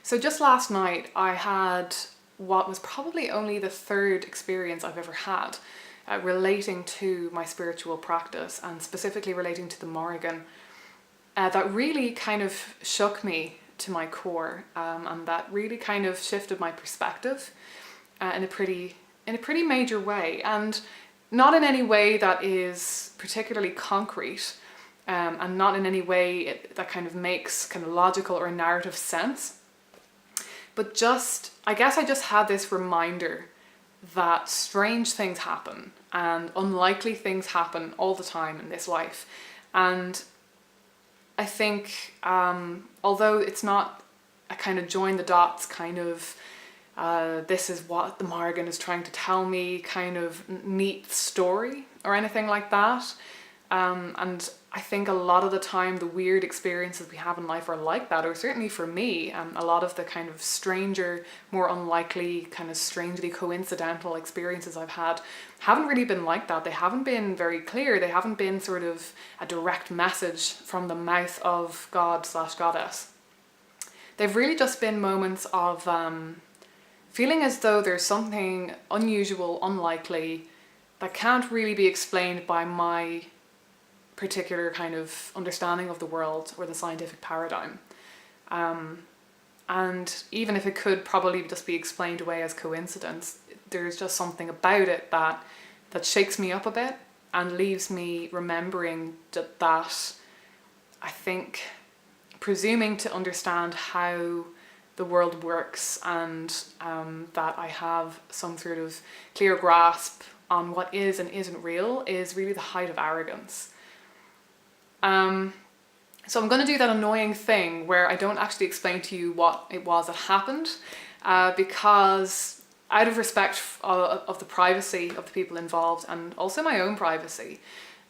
So just last night I had what was probably only the third experience I've ever had relating to my spiritual practice, and specifically relating to the Morrigan, that really kind of shook me to my core, and that really kind of shifted my perspective in a pretty major way, and not in any way that is particularly concrete, and not in any way that kind of makes kind of logical or narrative sense. But just, I guess I just had this reminder that strange things happen and unlikely things happen all the time in this life. And I think, although it's not a kind of join the dots kind of, this is what the Morrigan is trying to tell me kind of neat story or anything like that. And I think a lot of the time the weird experiences we have in life are like that, or certainly for me, a lot of the kind of stranger, more unlikely, kind of strangely coincidental experiences I've had haven't really been like that. They haven't been very clear. They haven't been sort of a direct message from the mouth of God/Goddess. They've really just been moments of feeling as though there's something unusual, unlikely, that can't really be explained by my particular kind of understanding of the world or the scientific paradigm. And even if it could probably just be explained away as coincidence, there's just something about it that shakes me up a bit and leaves me remembering that I think presuming to understand how the world works, and that I have some sort of clear grasp on what is and isn't real, is really the height of arrogance. So I'm going to do that annoying thing where I don't actually explain to you what it was that happened, because out of respect of the privacy of the people involved, and also my own privacy,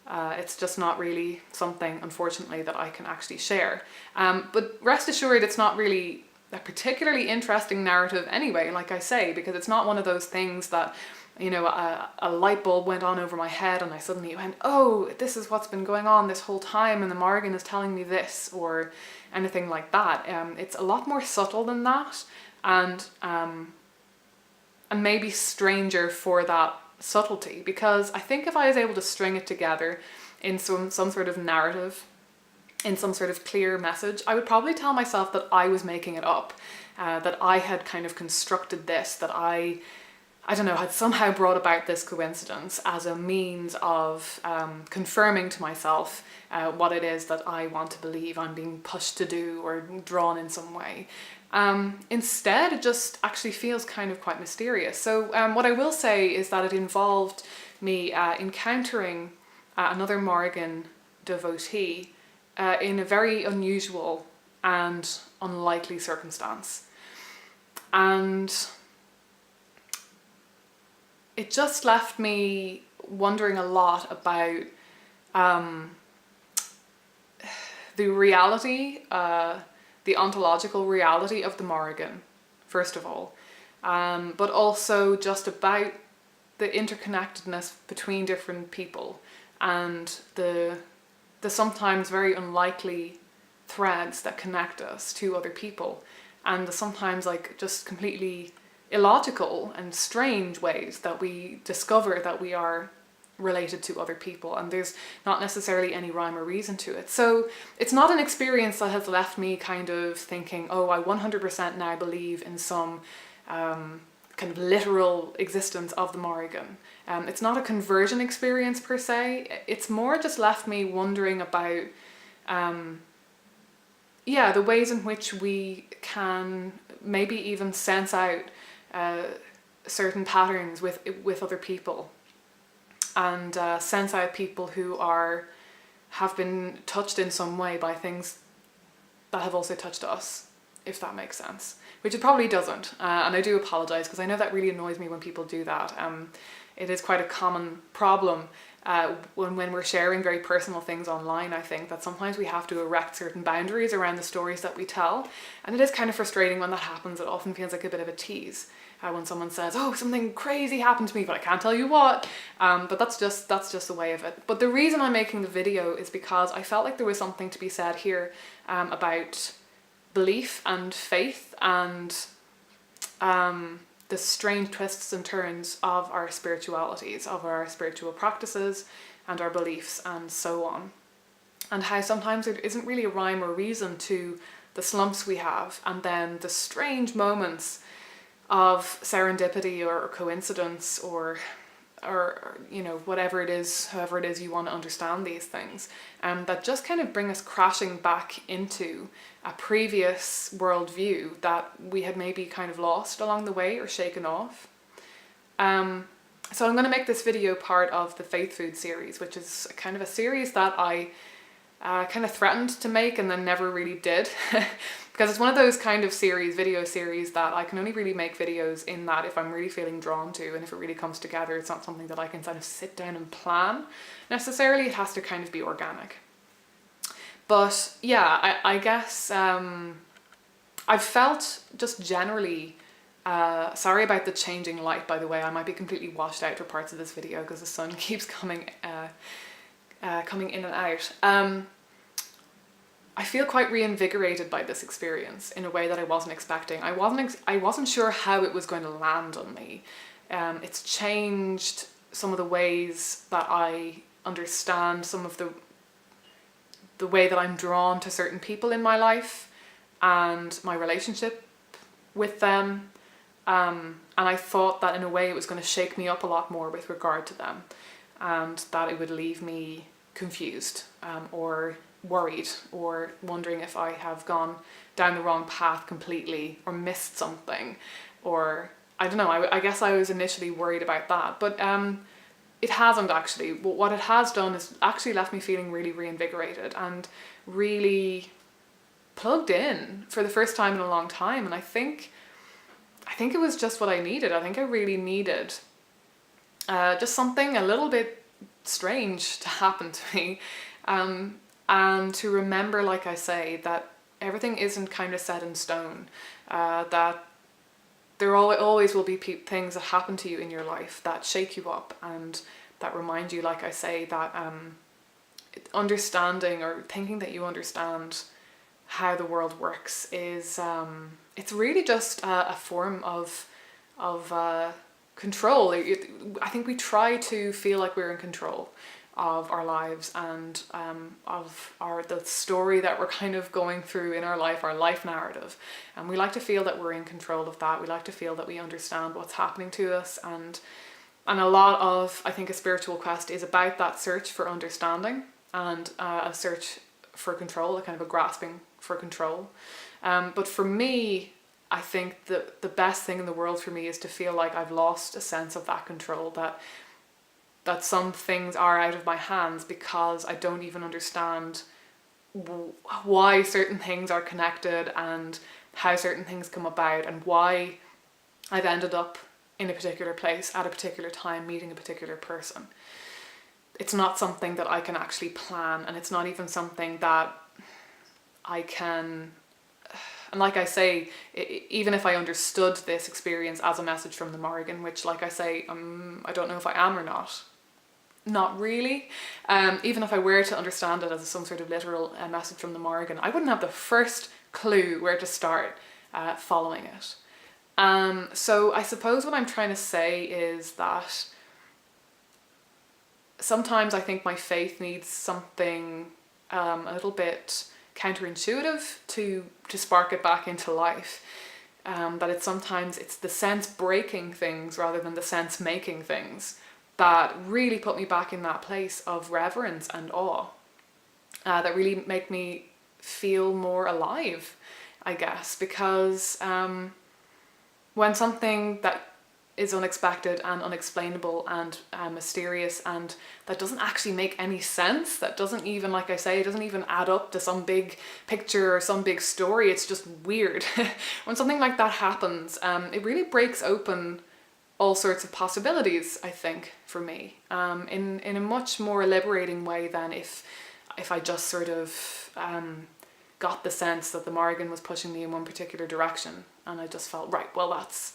it's just not really something, unfortunately, that I can actually share. But rest assured, it's not really a particularly interesting narrative anyway, like I say, because it's not one of those things that, you know, a light bulb went on over my head and I suddenly went, oh, this is what's been going on this whole time and the Morrigan is telling me this, or anything like that. It's a lot more subtle than that, and maybe stranger for that subtlety, because I think if I was able to string it together in some sort of narrative, in some sort of clear message, I would probably tell myself that I was making it up, that I had kind of constructed this, that I don't know, had somehow brought about this coincidence as a means of confirming to myself what it is that I want to believe I'm being pushed to do or drawn in some way. Instead, it just actually feels kind of quite mysterious. So what I will say is that it involved me encountering another Morrigan devotee in a very unusual and unlikely circumstance. And it just left me wondering a lot about the reality, the ontological reality of the Morrigan, first of all, but also just about the interconnectedness between different people and the sometimes very unlikely threads that connect us to other people, and the sometimes like just completely illogical and strange ways that we discover that we are related to other people, and there's not necessarily any rhyme or reason to it. So it's not an experience that has left me kind of thinking, oh, I 100% now believe in some kind of literal existence of the Morrigan. It's not a conversion experience per se. It's more just left me wondering about the ways in which we can maybe even sense out certain patterns with other people, and sense out people who have been touched in some way by things that have also touched us, if that makes sense, which it probably doesn't, and I do apologize because I know that really annoys me when people do that. It is quite a common problem when we're sharing very personal things online. I think that sometimes we have to erect certain boundaries around the stories that we tell, and it is kind of frustrating when that happens. It often feels like a bit of a tease when someone says, oh, something crazy happened to me, but I can't tell you what. But that's just the way of it. But the reason I'm making the video is because I felt like there was something to be said here about belief and faith and the strange twists and turns of our spiritualities, of our spiritual practices and our beliefs and so on. And how sometimes there isn't really a rhyme or reason to the slumps we have, and then the strange moments of serendipity or coincidence or you know, whatever it is, however it is you want to understand these things, that just kind of bring us crashing back into a previous worldview that we had maybe kind of lost along the way or shaken off. So I'm going to make this video part of the Faithfood series, which is kind of a series that I kind of threatened to make and then never really did. Because it's one of those kind of video series that I can only really make videos in that if I'm really feeling drawn to, and if it really comes together, it's not something that I can kind of sit down and plan necessarily. It has to kind of be organic. But yeah, I guess I've felt just generally, sorry about the changing light, by the way. I might be completely washed out for parts of this video because the sun keeps coming in and out. I feel quite reinvigorated by this experience in a way that I wasn't expecting. I wasn't sure how it was going to land on me. It's changed some of the ways that I understand some of the way that I'm drawn to certain people in my life and my relationship with them. And I thought that in a way it was going to shake me up a lot more with regard to them, and that it would leave me confused or worried or wondering if I have gone down the wrong path completely or missed something, or I don't know. I guess I was initially worried about that, but it hasn't actually. What it has done is actually left me feeling really reinvigorated and really plugged in for the first time in a long time. And I think it was just what I needed. I think I really needed just something a little bit strange to happen to me, and to remember, like I say, that everything isn't kind of set in stone, that there always will be things that happen to you in your life that shake you up and that remind you, like I say, that understanding or thinking that you understand how the world works is it's really just a form of control. I think we try to feel like we're in control of our lives and of the story that we're kind of going through in our life narrative, and we like to feel that we're in control of that. We like to feel that we understand what's happening to us, and a lot of, I think, a spiritual quest is about that search for understanding and a search for control, a kind of a grasping for control. But for me, I think the best thing in the world for me is to feel like I've lost a sense of that control, that some things are out of my hands because I don't even understand why certain things are connected and how certain things come about and why I've ended up in a particular place at a particular time meeting a particular person. It's not something that I can actually plan, and it's not even something that I can, and like I say, even if I understood this experience as a message from the Morrigan, which, like I say, I don't know if I am or not really. Even if I were to understand it as some sort of literal message from the Morrigan, I wouldn't have the first clue where to start following it. So I suppose what I'm trying to say is that sometimes I think my faith needs something a little bit counterintuitive to spark it back into life. That sometimes it's the sense breaking things rather than the sense making things that really put me back in that place of reverence and awe, that really make me feel more alive, I guess, because when something that is unexpected and unexplainable and mysterious and that doesn't actually make any sense, that doesn't even, like I say, it doesn't even add up to some big picture or some big story, it's just weird. When something like that happens, it really breaks open all sorts of possibilities, I think, for me, in a much more liberating way than if I just sort of got the sense that the Morrigan was pushing me in one particular direction, and I just felt, right, well, that's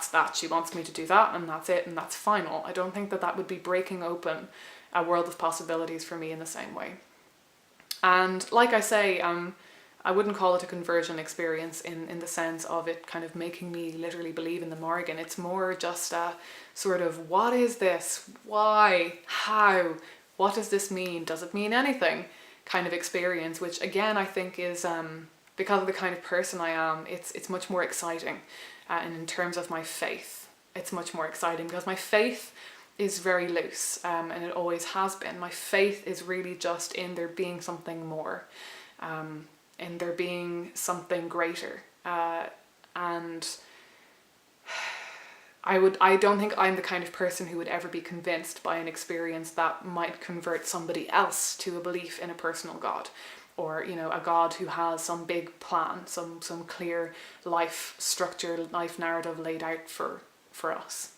that. She wants me to do that, and that's it, and that's final. I don't think that would be breaking open a world of possibilities for me in the same way. And like I say, I wouldn't call it a conversion experience in the sense of it kind of making me literally believe in the Morrigan. It's more just a sort of, what is this? Why? How? What does this mean? Does it mean anything? Kind of experience, which again I think is, because of the kind of person I am, it's much more exciting. And in terms of my faith, it's much more exciting because my faith is very loose, and it always has been. My faith is really just in there being something more, in there being something greater, and I don't think I'm the kind of person who would ever be convinced by an experience that might convert somebody else to a belief in a personal God, or, you know, a God who has some big plan, some clear life structure, life narrative laid out for us.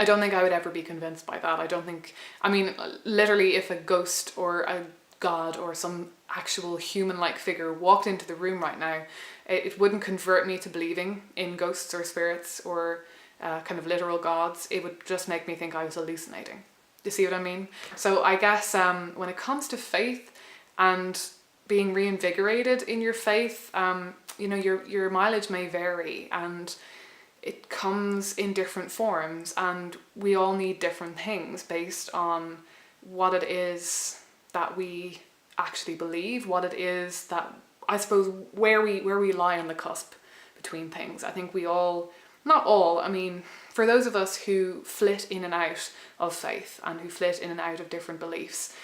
I don't think I would ever be convinced by that. I don't think, I mean, literally if a ghost or a God or some actual human-like figure walked into the room right now, it wouldn't convert me to believing in ghosts or spirits or kind of literal gods. It would just make me think I was hallucinating. You see what I mean? So I guess when it comes to faith and being reinvigorated in your faith, you know, your mileage may vary, and it comes in different forms, and we all need different things based on what it is that we actually believe, what it is that, I suppose, where we lie on the cusp between things. I think we all, not all, I mean, for those of us who flit in and out of faith and who flit in and out of different beliefs,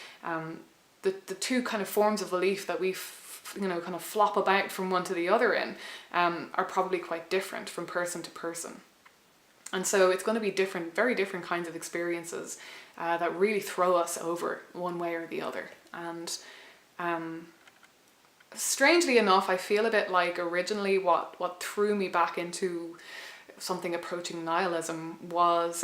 the two kind of forms of belief that we you know, kind of flop about from one to the other in, are probably quite different from person to person. And so it's going to be different, very different kinds of experiences that really throw us over one way or the other. And strangely enough, I feel a bit like originally what threw me back into something approaching nihilism was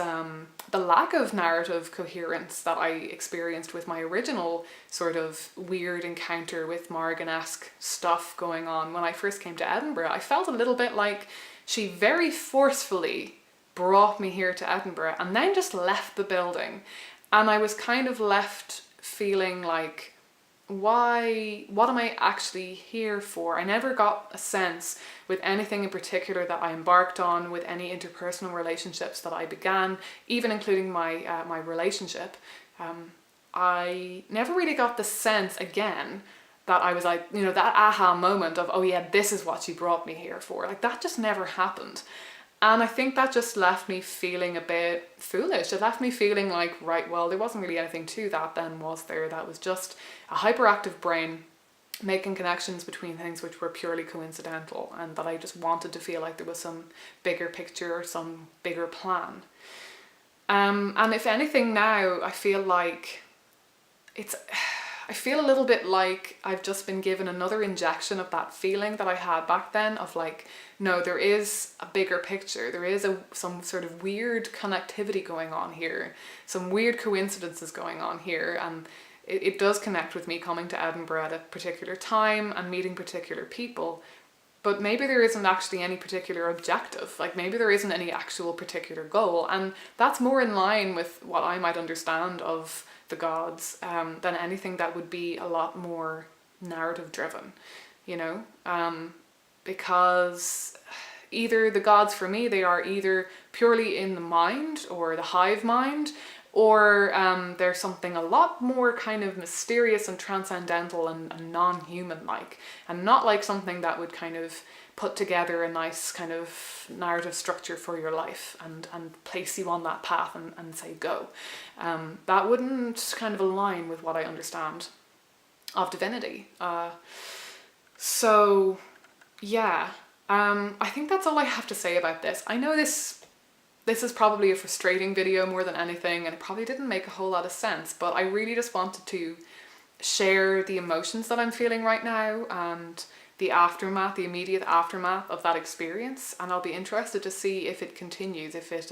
the lack of narrative coherence that I experienced with my original sort of weird encounter with Morrigan-esque stuff going on when I first came to Edinburgh. I felt a little bit like she very forcefully brought me here to Edinburgh and then just left the building, and I was kind of left feeling like, what am I actually here for? I never got a sense with anything in particular that I embarked on, with any interpersonal relationships that I began, even including my my relationship. I never really got the sense again that I was like, you know, that aha moment of, oh yeah, this is what she brought me here for. Like, that just never happened. And I think that just left me feeling a bit foolish. It left me feeling like, right, well, there wasn't really anything to that then, was there? That was just a hyperactive brain making connections between things which were purely coincidental, and that I just wanted to feel like there was some bigger picture or some bigger plan. And if anything now, I feel like I feel a little bit like I've just been given another injection of that feeling that I had back then of like, no, there is a bigger picture. There is some sort of weird connectivity going on here, some weird coincidences going on here, and it does connect with me coming to Edinburgh at a particular time and meeting particular people. But maybe there isn't actually any particular objective, like maybe there isn't any actual particular goal, and that's more in line with what I might understand of the gods than anything that would be a lot more narrative driven, you know, because either the gods for me, they are either purely in the mind or the hive mind, or they're something a lot more kind of mysterious and transcendental and non-human like, and not like something that would kind of put together a nice kind of narrative structure for your life and place you on that path and say go. That wouldn't kind of align with what I understand of divinity. So yeah, I think that's all I have to say about this. I know this is probably a frustrating video more than anything, and it probably didn't make a whole lot of sense, but I really just wanted to share the emotions that I'm feeling right now and the aftermath, the immediate aftermath of that experience. And I'll be interested to see if it continues, if it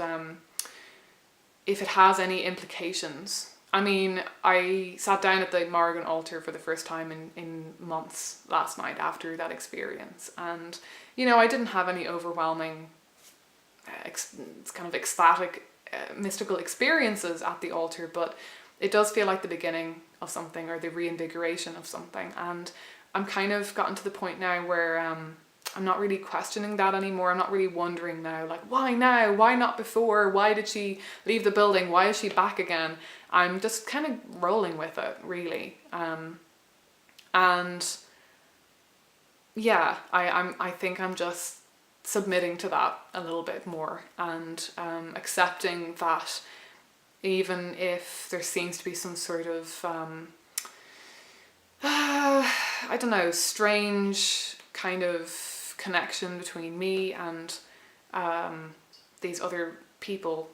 has any implications. I mean, I sat down at the Morrigan altar for the first time in months last night after that experience, and you know, I didn't have any overwhelming kind of ecstatic mystical experiences at the altar, but it does feel like the beginning of something, or the reinvigoration of something. And I'm kind of gotten to the point now where I'm not really questioning that anymore. I'm not really wondering now, like, why now? Why not before? Why did she leave the building? Why is she back again? I'm just kind of rolling with it, really. And yeah, I think I'm just submitting to that a little bit more, and accepting that even if there seems to be some sort of I don't know, strange kind of connection between me and these other people,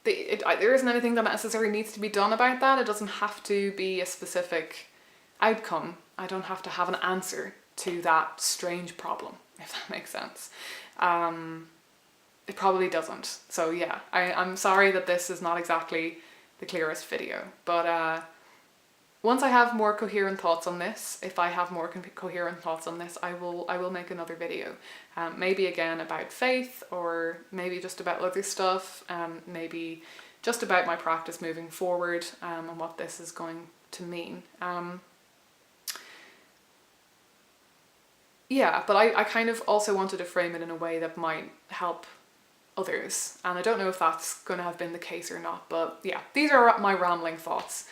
there isn't anything that necessarily needs to be done about that. It doesn't have to be a specific outcome. I don't have to have an answer to that strange problem, if that makes sense. It probably doesn't. So yeah, I'm sorry that this is not exactly the clearest video, but once I have more coherent thoughts on this, if I have more coherent thoughts on this, I will make another video. Maybe again about faith, or maybe just about other stuff, maybe just about my practice moving forward, and what this is going to mean. Yeah, but I kind of also wanted to frame it in a way that might help others, and I don't know if that's going to have been the case or not, but yeah, these are my rambling thoughts,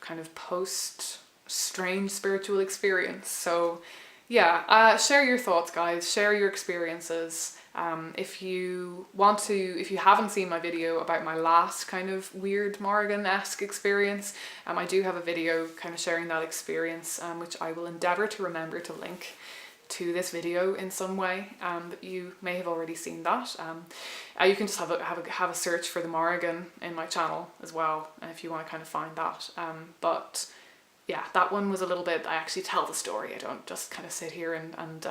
kind of post strange spiritual experience. So yeah, share your thoughts, guys, share your experiences. If you want to, if you haven't seen my video about my last kind of weird Morrigan-esque experience, I do have a video kind of sharing that experience, which I will endeavour to remember to link to this video in some way, but you may have already seen that. You can just have a search for the Morrigan in my channel as well, if you want to kind of find that. But yeah, that one was a little bit, I actually tell the story. I don't just kind of sit here and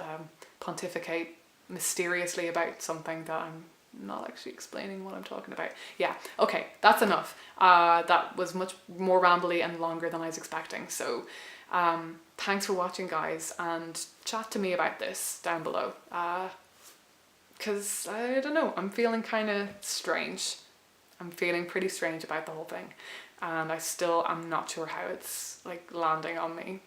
pontificate mysteriously about something that I'm not actually explaining what I'm talking about. Yeah, okay, that's enough. That was much more rambly and longer than I was expecting. So thanks for watching, guys, and chat to me about this down below, because I don't know, I'm feeling kind of strange. I'm feeling pretty strange about the whole thing, and I still am not sure how it's like landing on me.